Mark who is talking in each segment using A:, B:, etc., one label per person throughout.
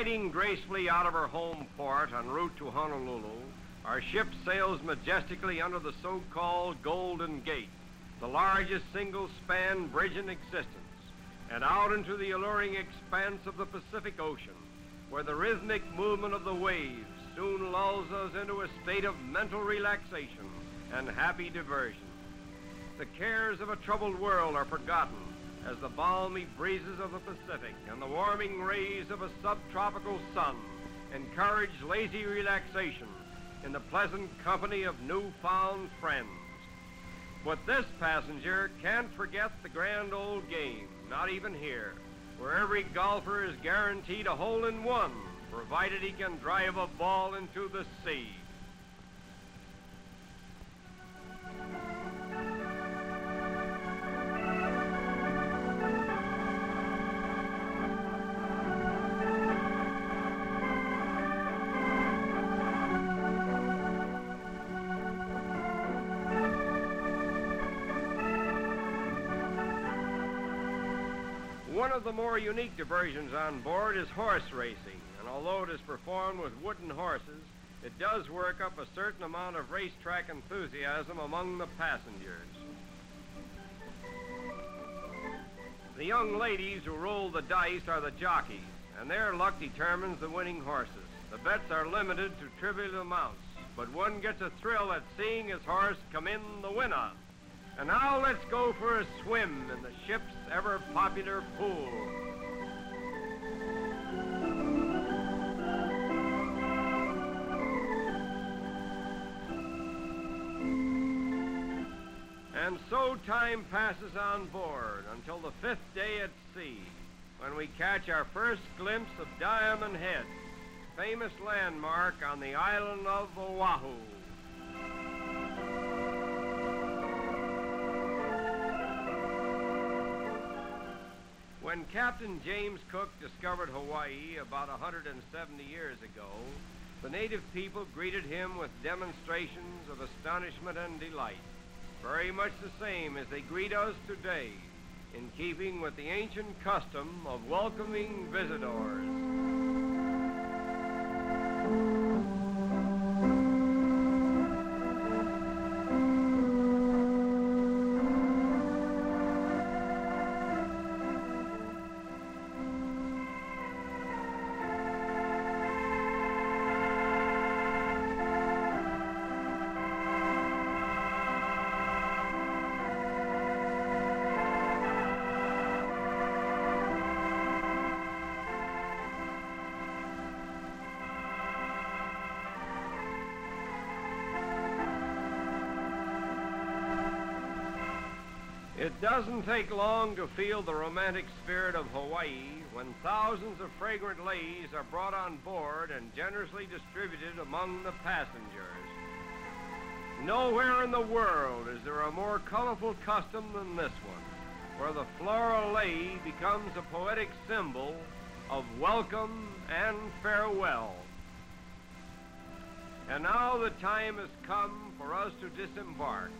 A: Gliding gracefully out of her home port en route to Honolulu, our ship sails majestically under the so-called Golden Gate, the largest single-span bridge in existence, and out into the alluring expanse of the Pacific Ocean, where the rhythmic movement of the waves soon lulls us into a state of mental relaxation and happy diversion. The cares of a troubled world are forgotten as the balmy breezes of the Pacific and the warming rays of a subtropical sun encourage lazy relaxation in the pleasant company of newfound friends. But this passenger can't forget the grand old game, not even here, where every golfer is guaranteed a hole-in-one, provided he can drive a ball into the sea. One of the more unique diversions on board is horse racing, and although it is performed with wooden horses, it does work up a certain amount of racetrack enthusiasm among the passengers. The young ladies who roll the dice are the jockeys, and their luck determines the winning horses. The bets are limited to trivial amounts, but one gets a thrill at seeing his horse come in the winner. And now let's go for a swim in the ship's ever-popular pool. And so time passes on board until the 5th day at sea, when we catch our first glimpse of Diamondhead, famous landmark on the island of Oahu. When Captain James Cook discovered Hawaii about 170 years ago, the native people greeted him with demonstrations of astonishment and delight, very much the same as they greet us today, in keeping with the ancient custom of welcoming visitors. It doesn't take long to feel the romantic spirit of Hawaii when thousands of fragrant leis are brought on board and generously distributed among the passengers. Nowhere in the world is there a more colorful custom than this one, where the floral lei becomes a poetic symbol of welcome and farewell. And now the time has come for us to disembark.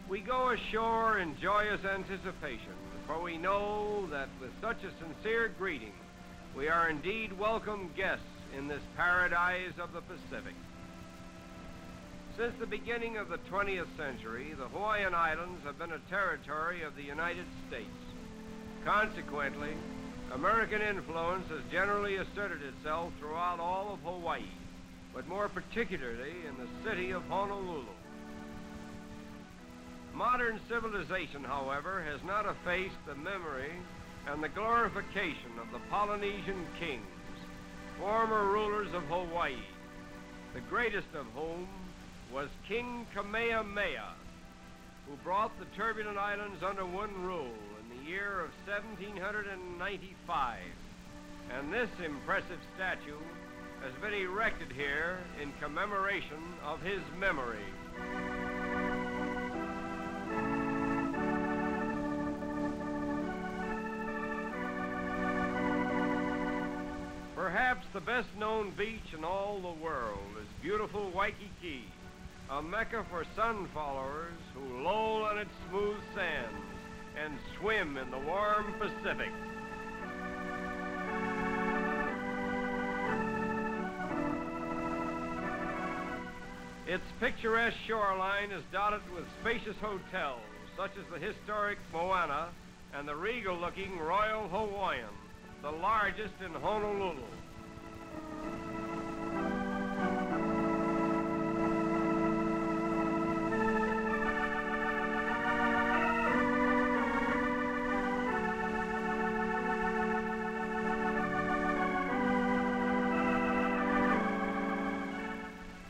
A: We go ashore in joyous anticipation, for we know that with such a sincere greeting, we are indeed welcome guests in this paradise of the Pacific. Since the beginning of the 20th century, the Hawaiian Islands have been a territory of the United States. Consequently, American influence has generally asserted itself throughout all of Hawaii, but more particularly in the city of Honolulu. Modern civilization, however, has not effaced the memory and the glorification of the Polynesian kings, former rulers of Hawaii, the greatest of whom was King Kamehameha, who brought the turbulent islands under one rule in the year of 1795. And this impressive statue has been erected here in commemoration of his memory. Perhaps the best-known beach in all the world is beautiful Waikiki, a mecca for sun followers who loll on its smooth sands and swim in the warm Pacific. Its picturesque shoreline is dotted with spacious hotels, such as the historic Moana and the regal-looking Royal Hawaiian, the largest in Honolulu.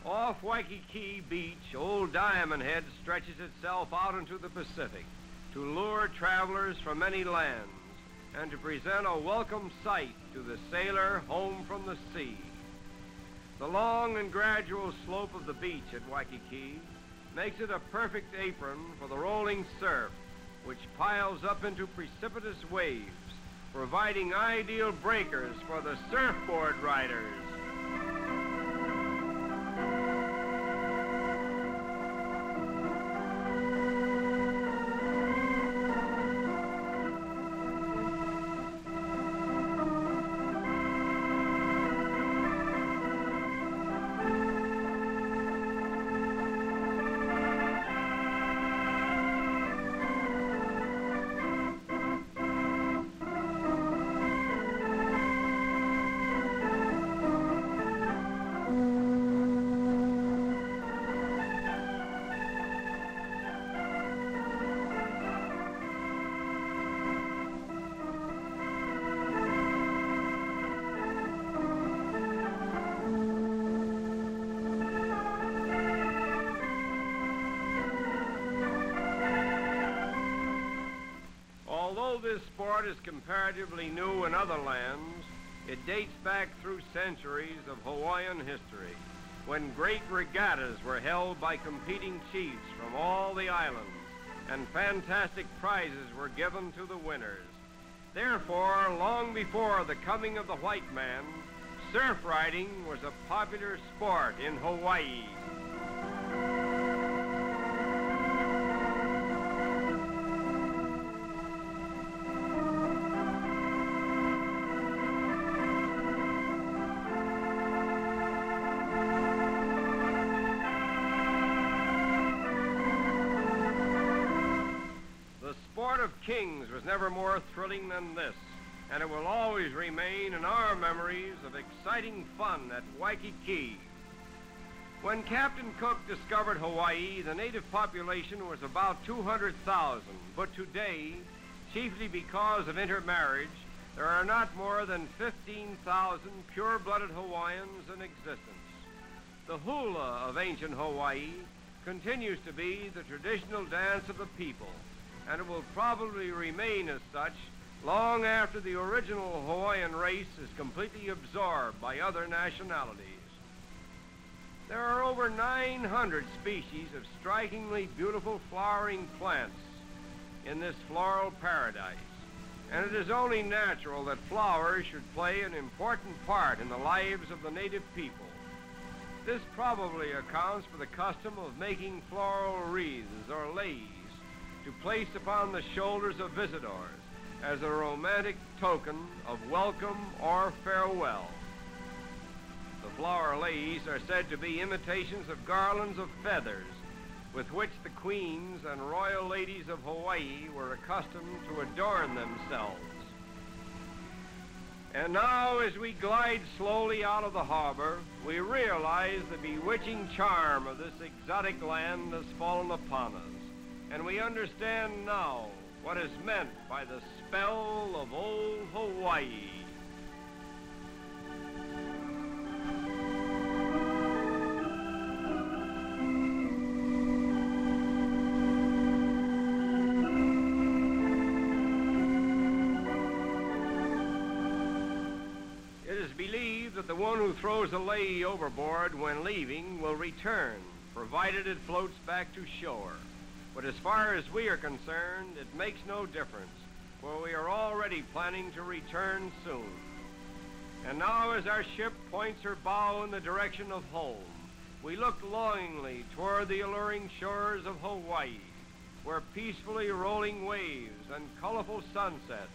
A: Off Waikiki Beach, old Diamondhead stretches itself out into the Pacific to lure travelers from many lands and to present a welcome sight to the sailor home from the sea. The long and gradual slope of the beach at Waikiki makes it a perfect apron for the rolling surf, which piles up into precipitous waves, providing ideal breakers for the surfboard riders. Although this sport is comparatively new in other lands, it dates back through centuries of Hawaiian history, when great regattas were held by competing chiefs from all the islands, and fantastic prizes were given to the winners. Therefore, long before the coming of the white man, surf riding was a popular sport in Hawaii. The sport of kings was never more thrilling than this, and it will always remain in our memories of exciting fun at Waikiki. When Captain Cook discovered Hawaii, the native population was about 200,000, but today, chiefly because of intermarriage, there are not more than 15,000 pure-blooded Hawaiians in existence. The hula of ancient Hawaii continues to be the traditional dance of the people, and it will probably remain as such long after the original Hawaiian race is completely absorbed by other nationalities. There are over 900 species of strikingly beautiful flowering plants in this floral paradise, and it is only natural that flowers should play an important part in the lives of the native people. This probably accounts for the custom of making floral wreaths or leis to place upon the shoulders of visitors as a romantic token of welcome or farewell. The flower leis are said to be imitations of garlands of feathers with which the queens and royal ladies of Hawaii were accustomed to adorn themselves. And now, as we glide slowly out of the harbor, we realize the bewitching charm of this exotic land has fallen upon us. And we understand now what is meant by the spell of old Hawaii. It is believed that the one who throws a lei overboard when leaving will return, provided it floats back to shore. But as far as we are concerned, it makes no difference, for we are already planning to return soon. And now, as our ship points her bow in the direction of home, we look longingly toward the alluring shores of Hawaii, where peacefully rolling waves and colorful sunsets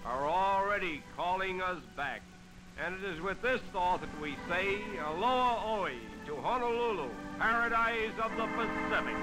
A: are already calling us back. And it is with this thought that we say, aloha oi to Honolulu, paradise of the Pacific.